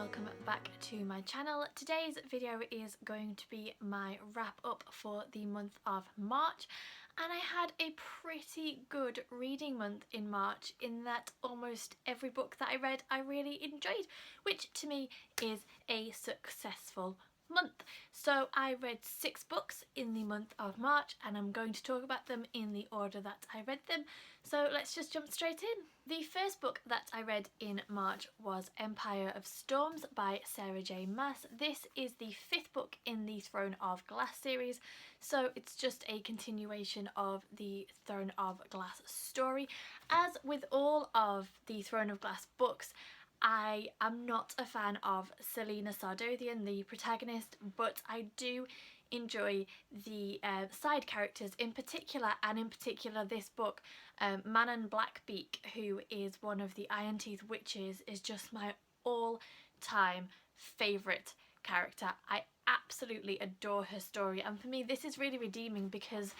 welcome back to my channel. Today's video is going to be my wrap up for the month of March, and I had a pretty good reading month in March in that almost every book that I read I really enjoyed, which to me is a successful month. So I read 6 books in the month of March and I'm going to talk about them in the order that I read them. So let's just jump straight in. The first book that I read in March was Empire of Storms by Sarah J Maas. This is the 5th book in the Throne of Glass series, so it's just a continuation of the Throne of Glass story. As with all of the Throne of Glass books, I am not a fan of Selena Sardothian, the protagonist, but I do enjoy the side characters in particular, and in particular this book, Manon Blackbeak, who is one of the Iron Teeth witches, is just my all-time favourite character. I absolutely adore her story, and for me this is really redeeming because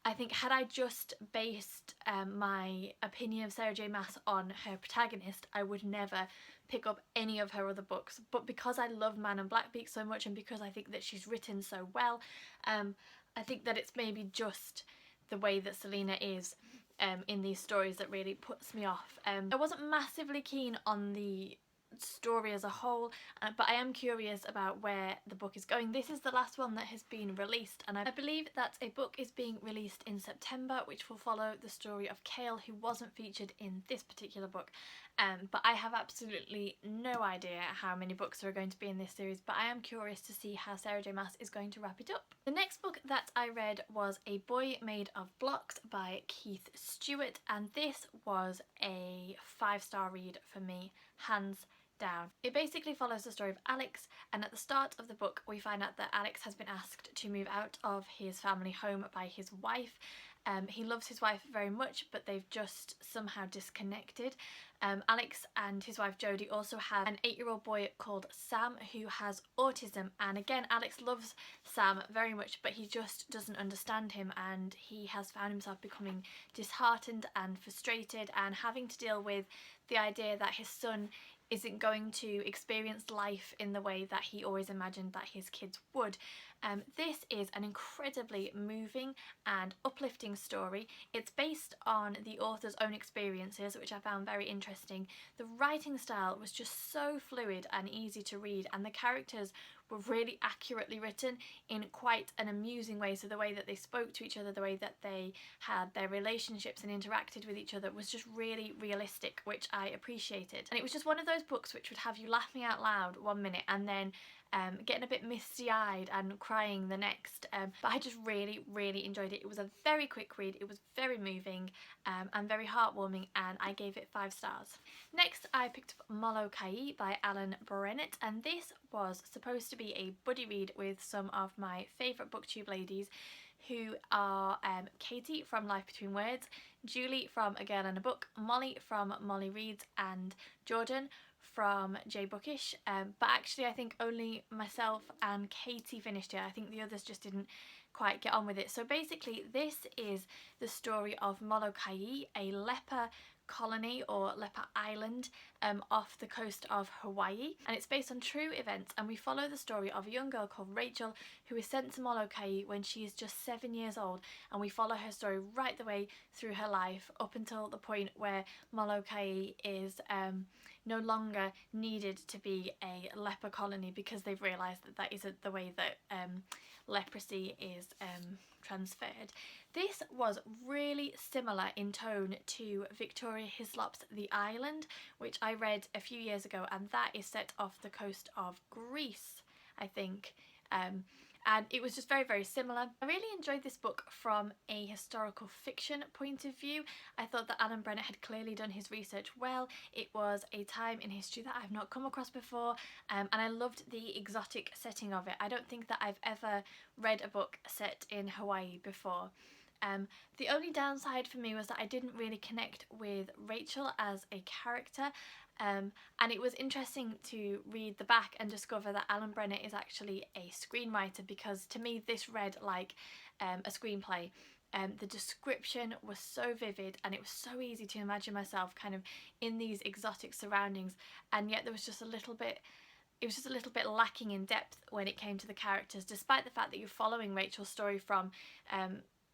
I think had I just based my opinion of Sarah J Maas on her protagonist, I would never pick up any of her other books. But because I love Manon Blackbeak so much and because I think that she's written so well, I think that it's maybe just the way that Selena is in these stories that really puts me off. I wasn't massively keen on the story as a whole, but I am curious about where the book is going. This is the last one that has been released, and I believe that a book is being released in September which will follow the story of Chaol, who wasn't featured in this particular book, but I have absolutely no idea how many books there are going to be in this series, but I am curious to see how Sarah J Maas is going to wrap it up. The next book that I read was A Boy Made of Blocks by Keith Stewart, and this was a 5-star read for me, hands down. It basically follows the story of Alex, and at the start of the book we find out that Alex has been asked to move out of his family home by his wife. He loves his wife very much, but they've just somehow disconnected. Alex and his wife Jodie also have an 8-year-old boy called Sam who has autism, and again Alex loves Sam very much, but he just doesn't understand him, and he has found himself becoming disheartened and frustrated and having to deal with the idea that his son isn't going to experience life in the way that he always imagined that his kids would. This is an incredibly moving and uplifting story. It's based on the author's own experiences, which I found very interesting. The writing style was just so fluid and easy to read, and the characters were really accurately written in quite an amusing way. So the way that they spoke to each other, the way that they had their relationships and interacted with each other was just really realistic, which I appreciated. And it was just one of those books which would have you laughing out loud one minute and then getting a bit misty-eyed and crying the next, but I just really enjoyed it. It was a very quick read, it was very moving and very heartwarming, and I gave it 5 stars. Next I picked up Molokai by Alan Brennett, and this was supposed to be a buddy read with some of my favourite booktube ladies, who are Katie from Life Between Words, Julie from A Girl and a Book, Molly from Molly Reads, and Jordan from J Bookish, but actually I think only myself and Katie finished it. I think the others just didn't quite get on with it. So basically this is the story of Molokai, a leper colony or leper island off the coast of Hawaii, and it's based on true events, and we follow the story of a young girl called Rachel who is sent to Molokai when she is just 7 years old, and we follow her story right the way through her life up until the point where Molokai is no longer needed to be a leper colony because they've realised that that isn't the way that leprosy is transferred. This was really similar in tone to Victoria Hislop's The Island, which I read a few years ago, and that is set off the coast of Greece, I think. And it was just very similar. I really enjoyed this book from a historical fiction point of view. I thought that Alan Brennett had clearly done his research well. It was a time in history that I've not come across before, and I loved the exotic setting of it. I don't think that I've ever read a book set in Hawaii before. The only downside for me was that I didn't really connect with Rachel as a character, and it was interesting to read the back and discover that Alan Brennett is actually a screenwriter, because to me this read like a screenplay. The description was so vivid and it was so easy to imagine myself kind of in these exotic surroundings, and yet there was just a little bit it was just a little bit lacking in depth when it came to the characters, despite the fact that you're following Rachel's story from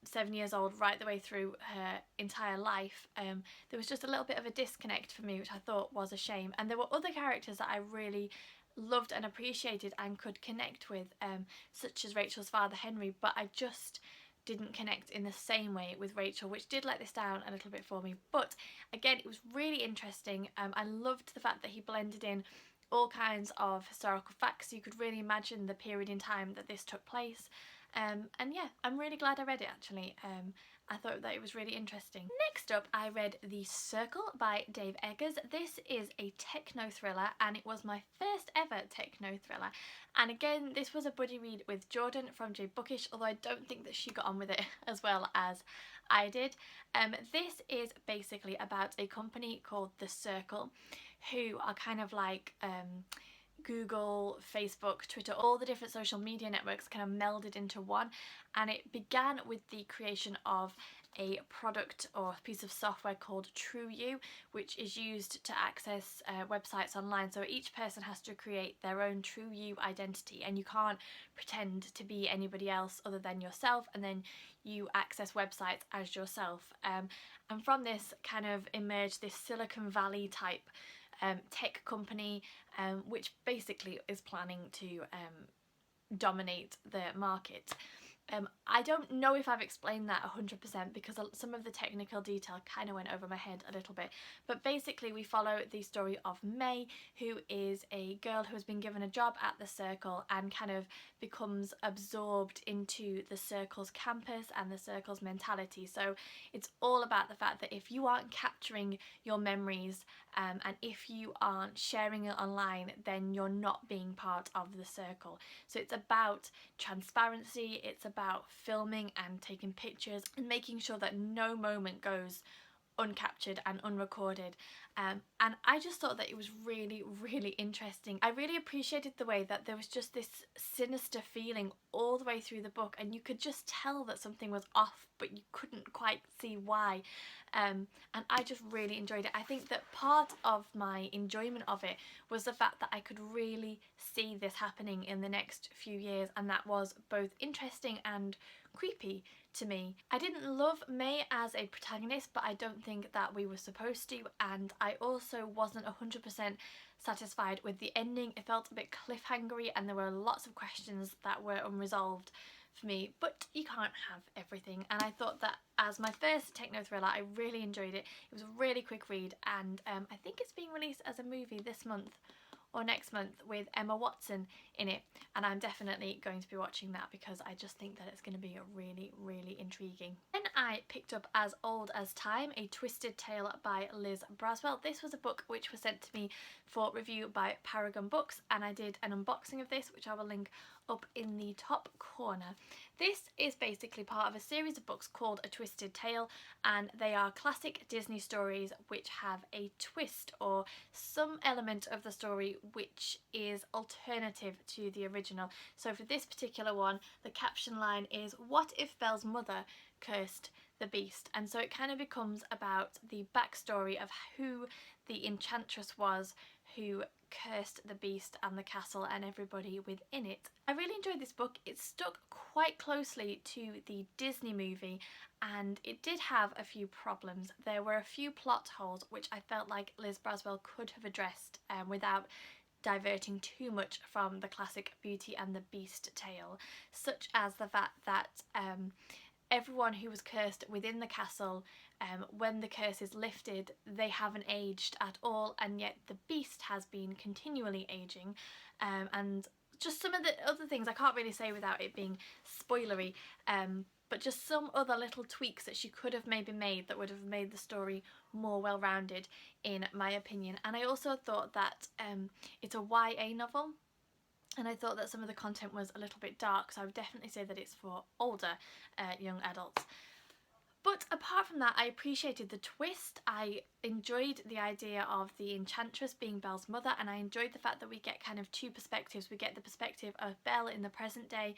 7 years old right the way through her entire life. There was just a little bit of a disconnect for me, which I thought was a shame. And there were other characters that I really loved and appreciated and could connect with, such as Rachel's father Henry, but I just didn't connect in the same way with Rachel, which did let this down a little bit for me. But again, it was really interesting. I loved the fact that he blended in all kinds of historical facts, so you could really imagine the period in time that this took place. And yeah, I'm really glad I read it actually. I thought that it was really interesting. Next up, I read The Circle by Dave Eggers. This is a techno thriller, and it was my first ever techno thriller. And again, this was a buddy read with Jordan from J Bookish, although I don't think that she got on with it as well as I did. This is basically about a company called The Circle, who are kind of like Google, Facebook, Twitter, all the different social media networks kind of melded into one. And it began with the creation of a product or piece of software called TrueU, which is used to access websites online. So each person has to create their own TrueU identity, and you can't pretend to be anybody else other than yourself, and then you access websites as yourself. And from this kind of emerged this Silicon Valley type tech company, which basically is planning to dominate the market. I don't know if I've explained that 100% because some of the technical detail kind of went over my head a little bit, but basically we follow the story of May, who is a girl who has been given a job at the Circle and kind of becomes absorbed into the Circle's campus and the Circle's mentality. So it's all about the fact that if you aren't capturing your memories and if you aren't sharing it online, then you're not being part of the Circle. So it's about transparency, it's about filming and taking pictures and making sure that no moment goes uncaptured and unrecorded. And I just thought that it was really, really interesting. I really appreciated the way that there was just this sinister feeling all the way through the book, and you could just tell that something was off, but you couldn't quite see why. And I just really enjoyed it. I think that part of my enjoyment of it was the fact that I could really see this happening in the next few years, and that was both interesting and creepy to me. I didn't love May as a protagonist, but I don't think that we were supposed to, and I also wasn't 100% satisfied with the ending. It felt a bit cliffhangery and there were lots of questions that were unresolved for me, but you can't have everything, and I thought that as my first techno thriller I really enjoyed it. It was a really quick read, and I think it's being released as a movie this month or next month with Emma Watson in it, and I'm definitely going to be watching that because I just think that it's going to be really, really intriguing. Then I picked up As Old as Time, A Twisted Tale by Liz Braswell. This was a book which was sent to me for review by Paragon Books, and I did an unboxing of this, which I will link up in the top corner. This is basically part of a series of books called A Twisted Tale, and they are classic Disney stories which have a twist or some element of the story which is alternative to the original. So for this particular one, the caption line is, "What if Belle's mother cursed the beast?" And so it kind of becomes about the backstory of who the enchantress was who cursed the beast and the castle and everybody within it. I really enjoyed this book. It stuck quite closely to the Disney movie, and it did have a few problems. There were a few plot holes which I felt like Liz Braswell could have addressed without diverting too much from the classic Beauty and the Beast tale, such as the fact that everyone who was cursed within the castle, when the curse is lifted, they haven't aged at all, and yet the beast has been continually aging, and just some of the other things I can't really say without it being spoilery, but just some other little tweaks that she could have maybe made that would have made the story more well-rounded in my opinion. And I also thought that it's a YA novel, and I thought that some of the content was a little bit dark, so I would definitely say that it's for older young adults. But apart from that, I appreciated the twist. I enjoyed the idea of the enchantress being Belle's mother, and I enjoyed the fact that we get kind of two perspectives. We get the perspective of Belle in the present day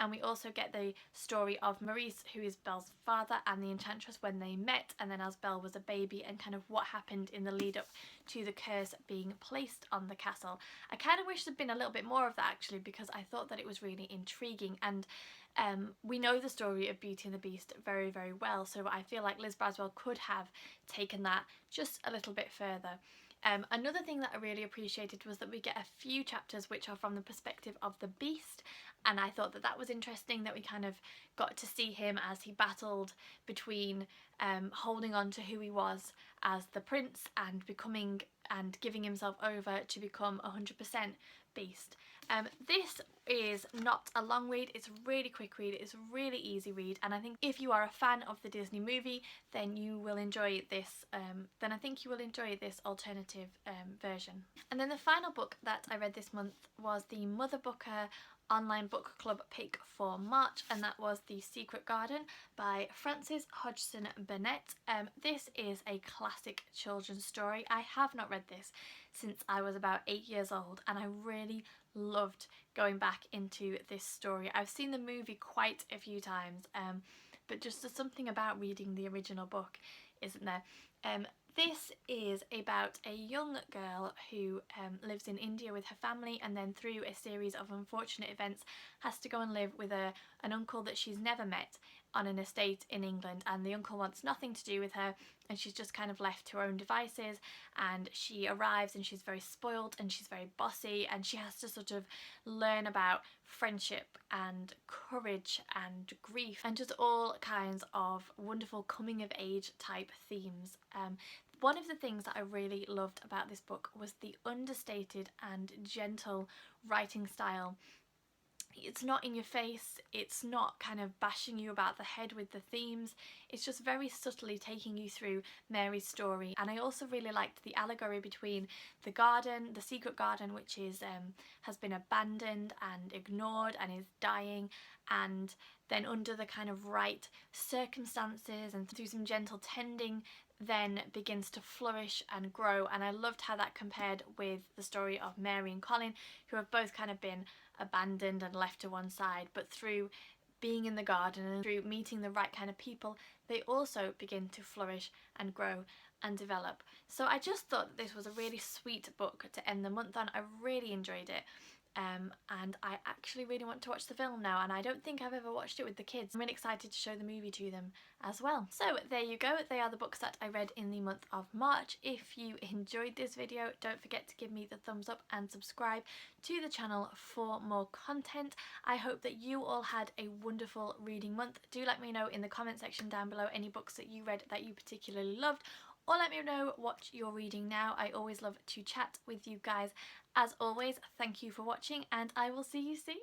and we also get the story of Maurice, who is Belle's father, and the Enchantress when they met, and then as Belle was a baby, and kind of what happened in the lead up to the curse being placed on the castle. I kind of wish there'd been a little bit more of that actually, because I thought that it was really intriguing, and we know the story of Beauty and the Beast very, very well, so I feel like Liz Braswell could have taken that just a little bit further. Another thing that I really appreciated was that we get a few chapters which are from the perspective of the Beast, and I thought that that was interesting, that we kind of got to see him as he battled between holding on to who he was as the prince and becoming and giving himself over to become 100% Beast. This is not a long read, it's a really quick read, it's a really easy read, and I think if you are a fan of the Disney movie, then you will enjoy this, then I think you will enjoy this alternative version. And then the final book that I read this month was the Mother Booker online book club pick for March, and that was The Secret Garden by Frances Hodgson Burnett. This is a classic children's story. I have not read this since I was about 8 years old, and I really loved going back into this story. I've seen the movie quite a few times, but just there's something about reading the original book, isn't there? This is about a young girl who lives in India with her family, and then through a series of unfortunate events has to go and live with an uncle that she's never met on an estate in England, and the uncle wants nothing to do with her, and she's just kind of left to her own devices, and she arrives and she's very spoiled and she's very bossy, and she has to sort of learn about friendship and courage and grief and just all kinds of wonderful coming of age type themes. One of the things that I really loved about this book was the understated and gentle writing style. It's not in your face, it's not kind of bashing you about the head with the themes, it's just very subtly taking you through Mary's story. And I also really liked the allegory between the garden, the secret garden, which is has been abandoned and ignored and is dying, and then under the kind of right circumstances and through some gentle tending then begins to flourish and grow. And I loved how that compared with the story of Mary and Colin, who have both kind of been abandoned and left to one side, but through being in the garden and through meeting the right kind of people, they also begin to flourish and grow and develop. So I just thought this was a really sweet book to end the month on. I really enjoyed it. And I actually really want to watch the film now, and I don't think I've ever watched it with the kids. I'm really excited to show the movie to them as well. So there you go, they are the books that I read in the month of March. If you enjoyed this video, don't forget to give me the thumbs up and subscribe to the channel for more content. I hope that you all had a wonderful reading month. Do let me know in the comment section down below any books that you read that you particularly loved, or let me know what you're reading now. I always love to chat with you guys. As always, thank you for watching, and I will see you soon.